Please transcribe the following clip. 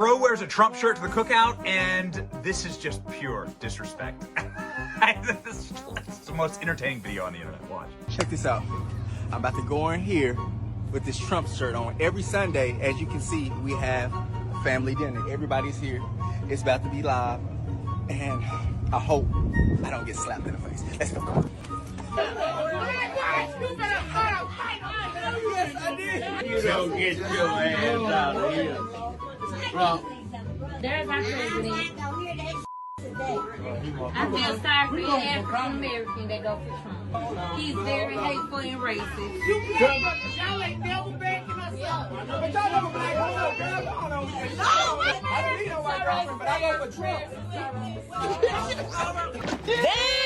Bro wears a Trump shirt to the cookout, and this is just pure disrespect. This is the most entertaining video on the internet. Watch. Check this out. I'm about to go in here with this Trump shirt on. Every Sunday, as you can see, we have a family dinner. Everybody's here. It's about to be live, and I hope I don't get slapped in the face. Let's go. You don't get your ass out of here. Bro. There's our president. I feel sorry for any African American that go for Trump. He's very hateful and racist. Y'all ain't never backing us up. But y'all never black us up, girl. I don't need no white girlfriend, but I go for Trump. Damn!